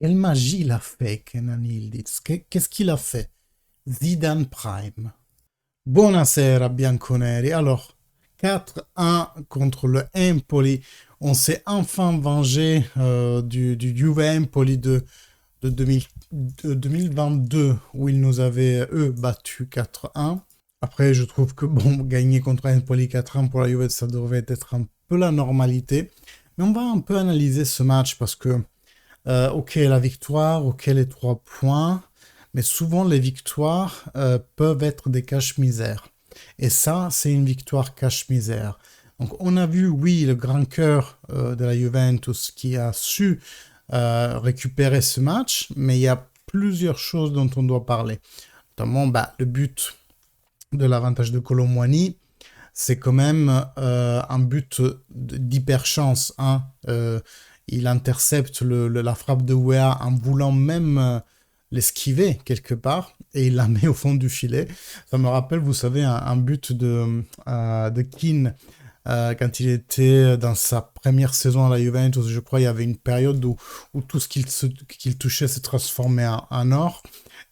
Quelle magie il a fait, Kenan Yildiz? Qu'est-ce qu'il a fait? Zidane Prime. Buonasera, bianconeri. Alors, 4-1 contre le Empoli. On s'est enfin vengé du Juve Empoli de 2000 de 2022, où ils nous avaient, eux, battu 4-1. Après, je trouve que, bon, gagner contre Empoli 4-1 pour la Juve, ça devrait être un peu la normalité. Mais on va un peu analyser ce match parce que ok, la victoire, ok, les 3 points, mais souvent les victoires peuvent être des cache-misères. Et ça, c'est une victoire cache-misère. Donc on a vu, oui, le grand cœur de la Juventus qui a su récupérer ce match, mais il y a plusieurs choses dont on doit parler. Notamment bah, le but de l'avantage de Kolo Muani, c'est quand même un but d'hyper chance. Hein. Il intercepte la frappe de Wea en voulant même l'esquiver quelque part et il la met au fond du filet. Ça me rappelle, vous savez, un but de Keane quand il était dans sa première saison à la Juventus. Je crois il y avait une période où tout ce qu'il touchait se transformait en or.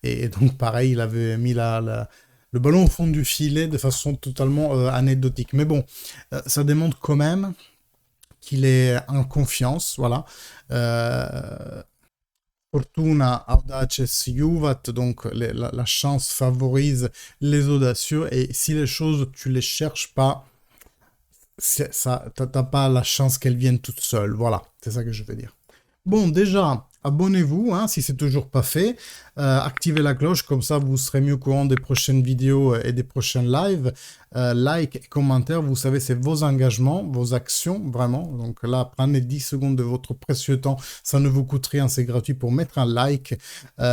Et donc, pareil, il avait mis le ballon au fond du filet de façon totalement anecdotique. Mais bon, ça démontre quand même qu'il est en confiance, voilà. Euh, Fortuna audaces juvat, donc la chance favorise les audacieux, et si les choses, tu les cherches pas, ça, t'as pas la chance qu'elles viennent toutes seules, voilà, c'est ça que je veux dire. Bon, déjà, abonnez-vous hein, si c'est toujours pas fait. Activez la cloche, comme ça vous serez mieux au courant des prochaines vidéos et des prochains lives. Like et commentaires, vous savez, c'est vos engagements, vos actions, vraiment. Donc là, prenez 10 secondes de votre précieux temps. Ça ne vous coûte rien, c'est gratuit pour mettre un like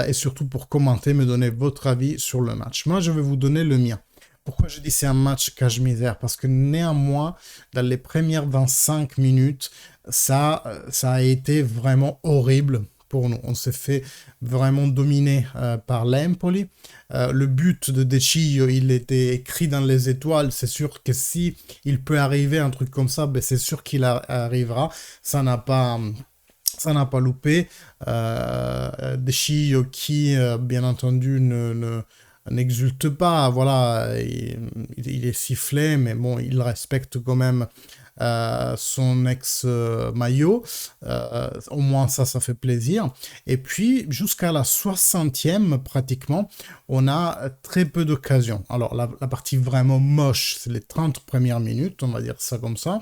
et surtout pour commenter, me donner votre avis sur le match. Moi, je vais vous donner le mien. Pourquoi je dis c'est un match cache-misère? Parce que néanmoins, dans les premières 25 minutes, ça a été vraiment horrible pour nous. On s'est fait vraiment dominer par l'Empoli. Le but de Decillo, il était écrit dans les étoiles. C'est sûr que si il peut arriver un truc comme ça, ben c'est sûr qu'il arrivera. Ça n'a pas... Ça n'a pas loupé. Decillo qui, bien entendu, n'exulte pas. Voilà, il est sifflé, mais bon, il respecte quand même son ex-maillot. Au moins ça fait plaisir. Et puis, jusqu'à la 60e, pratiquement, on a très peu d'occasions. Alors, la partie vraiment moche, c'est les 30 premières minutes, on va dire ça comme ça.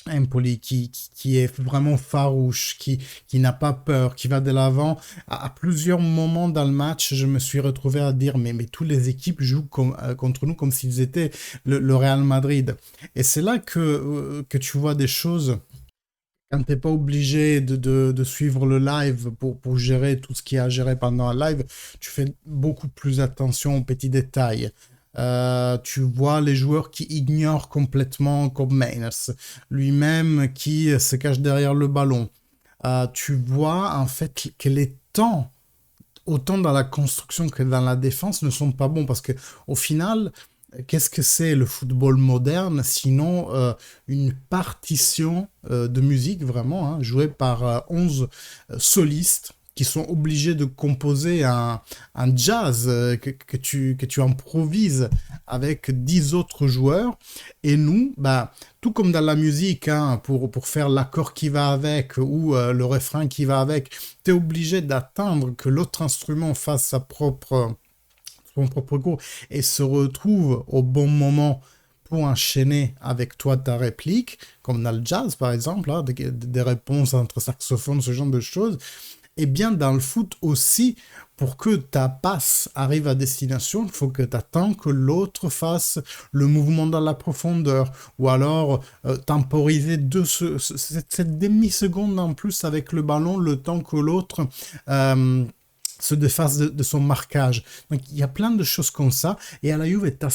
Empoli qui est vraiment farouche, qui n'a pas peur, qui va de l'avant. À plusieurs moments dans le match, je me suis retrouvé à dire mais toutes les équipes jouent contre nous comme s'ils étaient le Real Madrid. Et c'est là que tu vois des choses quand t'es pas obligé de suivre le live pour gérer tout ce qu'il y a à gérer pendant un live, tu fais beaucoup plus attention aux petits détails. Tu vois les joueurs qui ignorent complètement Kobe Mainers, lui-même qui se cache derrière le ballon. Tu vois en fait que les temps, autant dans la construction que dans la défense, ne sont pas bons parce que au final, qu'est-ce que c'est le football moderne sinon une partition de musique vraiment hein, jouée par 11 solistes qui sont obligés de composer un jazz que tu improvises avec 10 autres joueurs. Et nous, bah, tout comme dans la musique, hein, pour faire l'accord qui va avec ou le refrain qui va avec, tu es obligé d'attendre que l'autre instrument fasse son propre cours et se retrouve au bon moment pour enchaîner avec toi ta réplique, comme dans le jazz par exemple, hein, des réponses entre saxophones, ce genre de choses. Et bien dans le foot aussi, pour que ta passe arrive à destination, il faut que tu attends que l'autre fasse le mouvement dans la profondeur, ou alors temporiser cette demi-seconde en plus avec le ballon, le temps que l'autre se défasse de son marquage. Donc il y a plein de choses comme ça, et à la Juve, tu as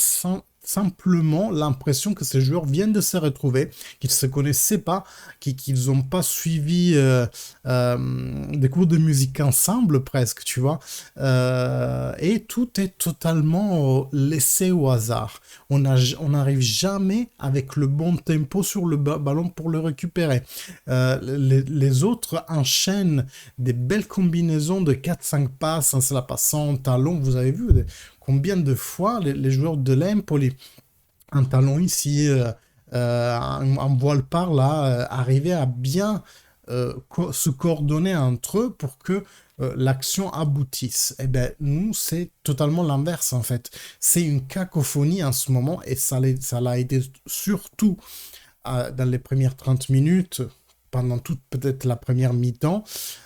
simplement l'impression que ces joueurs viennent de se retrouver, qu'ils ne se connaissaient pas, qu'ils n'ont pas suivi des cours de musique ensemble presque, tu vois. Et tout est totalement laissé au hasard. On n'arrive jamais avec le bon tempo sur le ballon pour le récupérer. Les autres enchaînent des belles combinaisons de 4-5 passes en se la passant en talon. Vous avez vu combien de fois les joueurs de l'Empoli, un talon ici, un voile par là, arrivaient à bien se coordonner entre eux pour que l'action aboutisse. Eh bien, nous, c'est totalement l'inverse, en fait. C'est une cacophonie en ce moment, et ça l'a été surtout dans les premières 30 minutes, pendant toute peut-être la première mi-temps,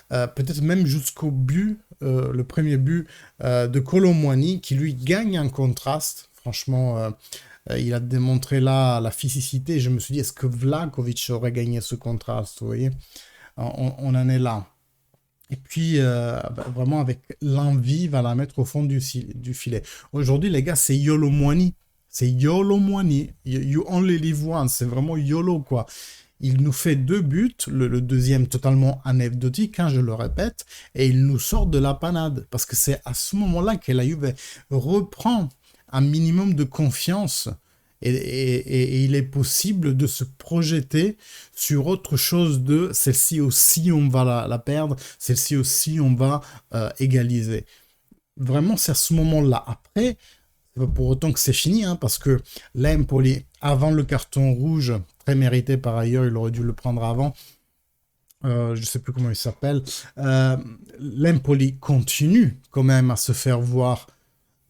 peut-être même jusqu'au but, le premier but de Kolo Muani, qui lui gagne en contraste. Franchement, il a démontré là la physicité. Je me suis dit, est-ce que Vlahovic aurait gagné ce contraste, vous voyez? On en est là. Et puis, vraiment, avec l'envie, va la mettre au fond du filet. Aujourd'hui, les gars, c'est YOLO Muani. C'est YOLO Muani. You only live once. C'est vraiment YOLO, quoi. Il nous fait 2 buts, le deuxième totalement anecdotique, hein, je le répète, et il nous sort de la panade. Parce que c'est à ce moment-là que la Juve reprend un minimum de confiance. Et il est possible de se projeter sur autre chose de celle-ci aussi on va la perdre, celle-ci aussi on va égaliser. Vraiment, c'est à ce moment-là. Après, c'est pas pour autant que c'est fini, hein, parce que l'Empoli, avant le carton rouge, très mérité par ailleurs, il aurait dû le prendre avant, je ne sais plus comment il s'appelle, l'Empoli continue quand même à se faire voir.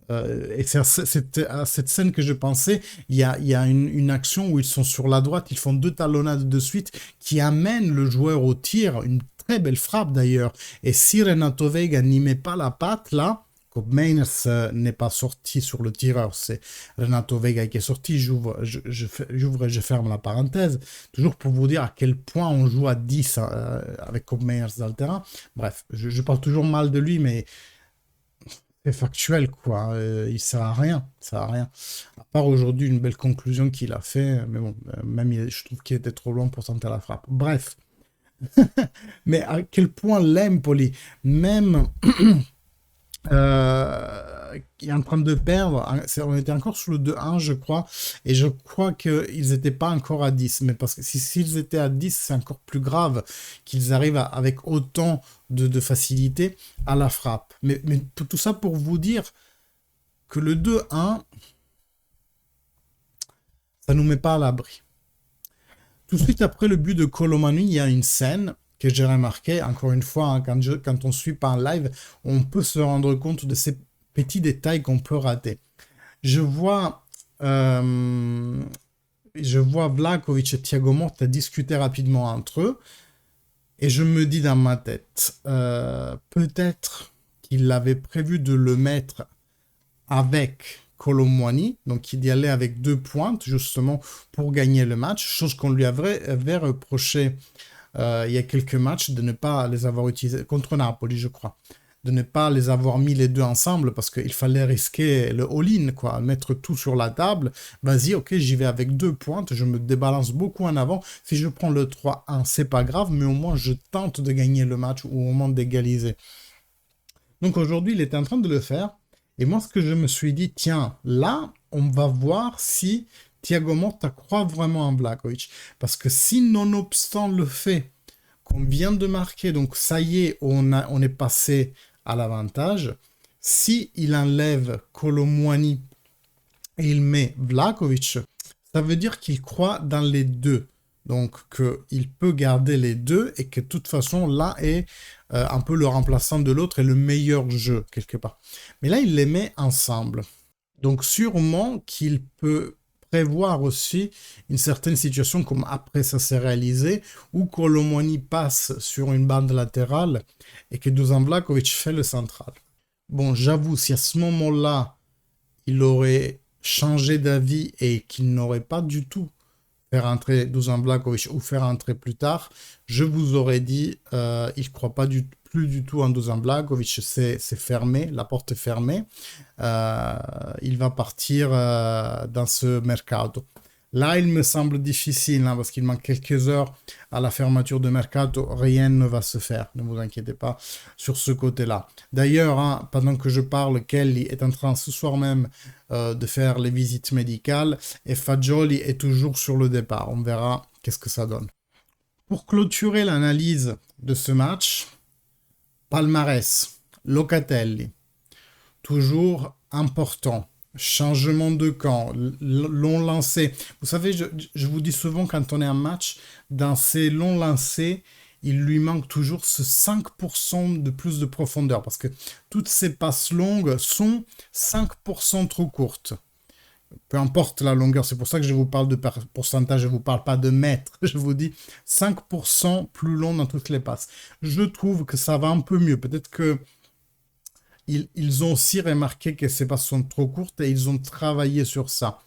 Et c'est à cette scène que je pensais. Il y a une action où ils sont sur la droite, ils font 2 talonnades de suite qui amènent le joueur au tir, une très belle frappe d'ailleurs. Et si Renato Vega n'y met pas la patte là, Kob Meiners n'est pas sorti sur le tireur, c'est Renato Vega qui est sorti. J'ouvre et je ferme la parenthèse, toujours pour vous dire à quel point on joue à 10 avec Kob Meiners dans le terrain. Bref, je parle toujours mal de lui, mais c'est factuel, quoi. Il sert à rien. Il sert à rien. À part aujourd'hui, une belle conclusion qu'il a fait. Mais bon, même je trouve qu'il était trop loin pour tenter la frappe. Bref. Mais à quel point l'Empoli, même qui est en train de perdre, on était encore sous le 2-1, je crois, et je crois qu'ils n'étaient pas encore à 10, mais parce que s'ils étaient à 10, c'est encore plus grave qu'ils arrivent avec autant de facilité à la frappe. Mais tout ça pour vous dire que le 2-1, ça nous met pas à l'abri. Tout de suite après le but de Kolo Muani, il y a une scène que j'ai remarqué, encore une fois, hein, quand on suit pas en live, on peut se rendre compte de ces petits détails qu'on peut rater. Je vois Vlahovic et Thiago Motta discuter rapidement entre eux, et je me dis dans ma tête, peut-être qu'il avait prévu de le mettre avec Kolo Muani, donc il y allait avec 2 pointes, justement, pour gagner le match, chose qu'on lui avait reproché il y a quelques matchs de ne pas les avoir utilisés, contre Napoli, je crois, de ne pas les avoir mis les deux ensemble parce qu'il fallait risquer le all-in, quoi, mettre tout sur la table. Vas-y, ok, j'y vais avec 2 pointes, je me débalance beaucoup en avant. Si je prends le 3-1, c'est pas grave, mais au moins je tente de gagner le match ou au moment d'égaliser. Donc aujourd'hui, il était en train de le faire. Et moi, ce que je me suis dit, tiens, là, on va voir si Thiago Motta croit vraiment en Vlahovic. Parce que si, nonobstant le fait qu'on vient de marquer, donc ça y est, on est passé à l'avantage, si il enlève Kolo Muani et il met Vlahovic, ça veut dire qu'il croit dans les deux. Donc qu'il peut garder les deux et que de toute façon, l'un est un peu le remplaçant de l'autre et le meilleur jeu, quelque part. Mais là, il les met ensemble. Donc sûrement qu'il peut prévoir aussi une certaine situation comme après ça s'est réalisé, où Kolo Muani passe sur une bande latérale et que Dusan Vlahovic fait le central. Bon, j'avoue, si à ce moment-là, il aurait changé d'avis et qu'il n'aurait pas du tout faire entrer Dusan Vlahovic ou faire entrer plus tard, je vous aurais dit, il ne croit pas plus du tout en Dusan Vlahovic, c'est fermé, la porte est fermée. Il va partir dans ce mercato. Là, il me semble difficile, hein, parce qu'il manque quelques heures à la fermeture de mercato. Rien ne va se faire, ne vous inquiétez pas sur ce côté-là. D'ailleurs, hein, pendant que je parle, Kelly est en train ce soir même de faire les visites médicales et Fagioli est toujours sur le départ. On verra qu'est-ce que ça donne. Pour clôturer l'analyse de ce match, palmarès, Locatelli, toujours important. Changement de camp, long lancé. Vous savez, je vous dis souvent quand on est en match, dans ces longs lancés, il lui manque toujours ce 5% de plus de profondeur parce que toutes ces passes longues sont 5% trop courtes. Peu importe la longueur, c'est pour ça que je vous parle de pourcentage, je ne vous parle pas de mètres, je vous dis 5% plus long dans toutes les passes. Je trouve que ça va un peu mieux. Peut-être que ils ont aussi remarqué que ces passes sont trop courtes et ils ont travaillé sur ça.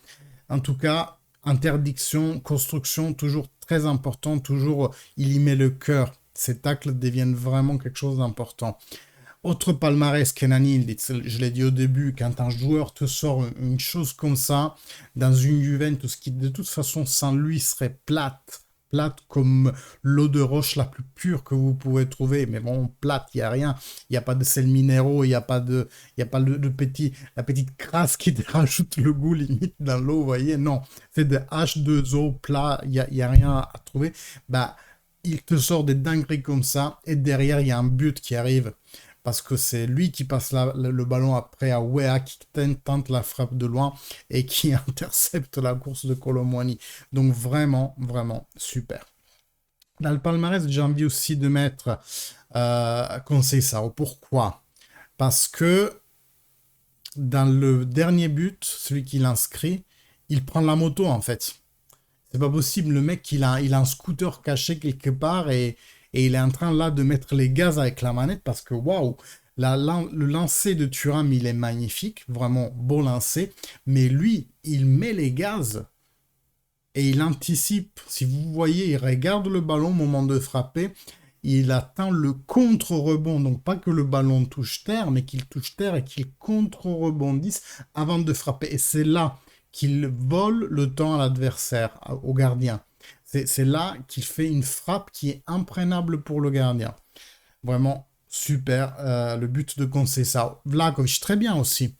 En tout cas, interdiction, construction, toujours très important, toujours il y met le cœur. Ces tacles deviennent vraiment quelque chose d'important. Autre palmarès, Kenan Yıldız, je l'ai dit au début, quand un joueur te sort une chose comme ça, dans une Juventus qui de toute façon sans lui serait plate comme l'eau de roche la plus pure que vous pouvez trouver. Mais bon, plate, il n'y a rien. Il n'y a pas de sel minéraux, il n'y a pas la petite crasse qui te rajoute le goût limite dans l'eau, vous voyez. Non, c'est de H2O plat, il n'y a rien à trouver. Bah, il te sort des dingueries comme ça et derrière, il y a un but qui arrive. Parce que c'est lui qui passe le ballon après à Weah qui tente la frappe de loin et qui intercepte la course de Kolo Muani. Donc vraiment, vraiment super. Dans le palmarès, j'ai envie aussi de mettre Conceição. Pourquoi? Parce que dans le dernier but, celui qu'il inscrit, il prend la moto en fait. C'est pas possible, le mec il a un scooter caché quelque part et il est en train là de mettre les gaz avec la manette parce que waouh, le lancer de Thuram il est magnifique, vraiment beau lancer, mais lui il met les gaz et il anticipe. Si vous voyez, il regarde le ballon au moment de frapper, il attend le contre-rebond, donc pas que le ballon touche terre, mais qu'il touche terre et qu'il contre-rebondisse avant de frapper. Et c'est là qu'il vole le temps à l'adversaire, au gardien. C'est là qu'il fait une frappe qui est imprenable pour le gardien. Vraiment super. Le but de Conceição. Vlahovic, très bien aussi.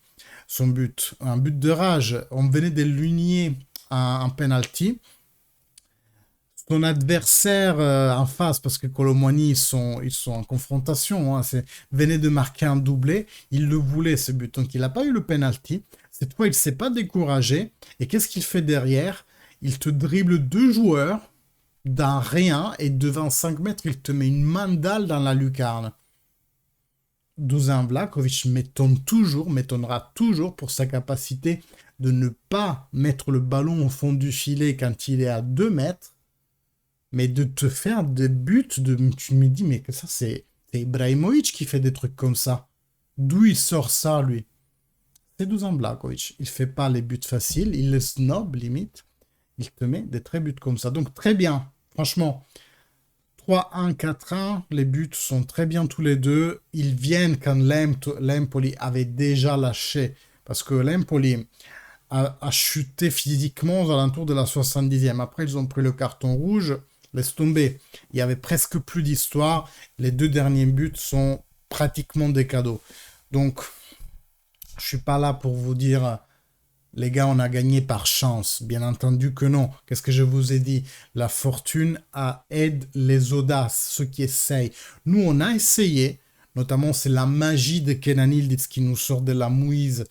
Son but, un but de rage. On venait de l'unier en penalty. Son adversaire en face, parce que Kolo Muani, ils sont en confrontation, hein, venait de marquer un doublé. Il le voulait, ce but. Donc, il n'a pas eu le penalty. Cette fois, il ne s'est pas découragé. Et qu'est-ce qu'il fait derrière? Il te dribble deux joueurs d'un rien et devant 5 mètres, il te met une mandale dans la lucarne. Dusan Vlahovic m'étonnera toujours pour sa capacité de ne pas mettre le ballon au fond du filet quand il est à 2 mètres, mais de te faire des buts, tu me dis, mais que ça, c'est Ibrahimovic qui fait des trucs comme ça. D'où il sort ça, lui? C'est Dusan Vlahovic. Il fait pas les buts faciles, il le snob, limite. Il te met des très buts comme ça. Donc, très bien. Franchement, 3-1, 4-1, les buts sont très bien tous les deux. Ils viennent quand l'Empoli avait déjà lâché. Parce que l'Empoli a chuté physiquement aux alentours de la 70e. Après, ils ont pris le carton rouge. Laisse tomber. Il y avait presque plus d'histoire. Les deux derniers buts sont pratiquement des cadeaux. Donc, je suis pas là pour vous dire... Les gars, on a gagné par chance. Bien entendu que non. Qu'est-ce que je vous ai dit? La fortune aide les audaces, ceux qui essayent. Nous, on a essayé. Notamment, c'est la magie de Kenan Yıldız qui nous sort de la mouise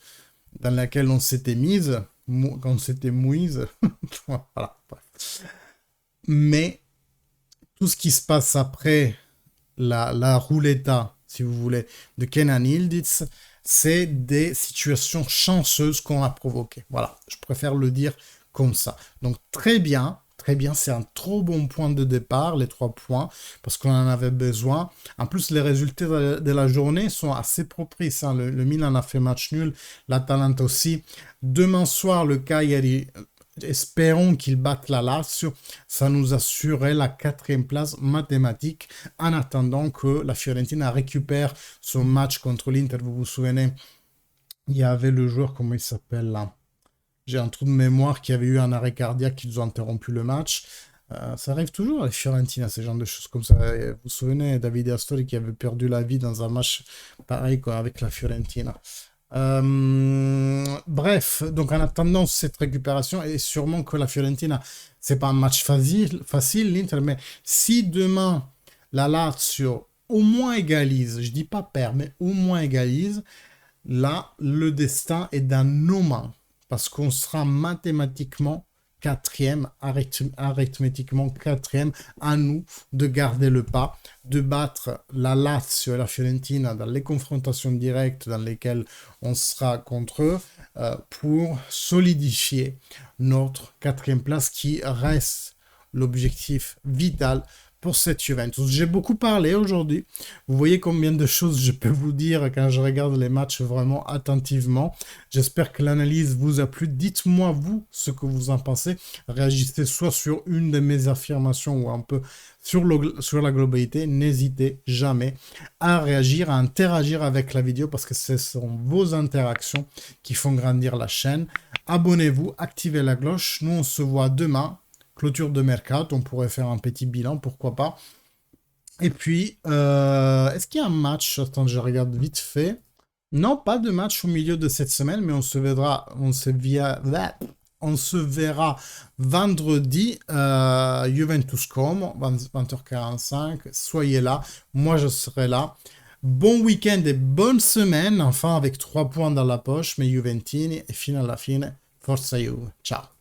dans laquelle on s'était mise. Quand on s'était mouise. Voilà. Mais tout ce qui se passe après la rouletta, si vous voulez, de Kenan Yıldız, c'est des situations chanceuses qu'on a provoquées. Voilà, je préfère le dire comme ça. Donc très bien, c'est un trop bon point de départ, les 3 points, parce qu'on en avait besoin. En plus, les résultats de la journée sont assez propices. Hein. Le Milan a fait match nul, l'Atalanta aussi. Demain soir, le Cagliari espérons qu'ils battent la Lazio. Ça nous assurerait la 4e place mathématique en attendant que la Fiorentina récupère son match contre l'Inter. Vous vous souvenez, il y avait le joueur, comment il s'appelle là? J'ai un trou de mémoire qui avait eu un arrêt cardiaque qui nous a interrompu le match. Ça arrive toujours à la Fiorentina, ce genre de choses comme ça. Et vous vous souvenez, Davide Astori qui avait perdu la vie dans un match pareil quoi, avec la Fiorentina. Bref, donc en attendant cette récupération, et sûrement que la Fiorentina, c'est pas un match facile l'Inter, mais si demain la Lazio au moins égalise, je dis pas perd, mais au moins égalise, là, le destin est dans nos mains. Parce qu'on sera mathématiquement quatrième, arithmétiquement quatrième, à nous de garder le pas, de battre la Lazio et la Fiorentina dans les confrontations directes dans lesquelles on sera contre eux, pour solidifier notre 4e place qui reste l'objectif vital pour cette Juventus. J'ai beaucoup parlé aujourd'hui. Vous voyez combien de choses je peux vous dire quand je regarde les matchs vraiment attentivement. J'espère que l'analyse vous a plu. Dites-moi, vous, ce que vous en pensez. Réagissez soit sur une de mes affirmations ou un peu sur la globalité. N'hésitez jamais à réagir, à interagir avec la vidéo parce que ce sont vos interactions qui font grandir la chaîne. Abonnez-vous, activez la cloche. Nous, on se voit demain. Clôture de Mercato, on pourrait faire un petit bilan, pourquoi pas. Et puis, est-ce qu'il y a un match? Attends, je regarde vite fait. Non, pas de match au milieu de cette semaine, mais on se verra vendredi, Juventus Como, 20h45. Soyez là, moi je serai là. Bon week-end et bonne semaine, enfin avec 3 points dans la poche, mais Juventini, et fino alla fine, forza Juve. Ciao.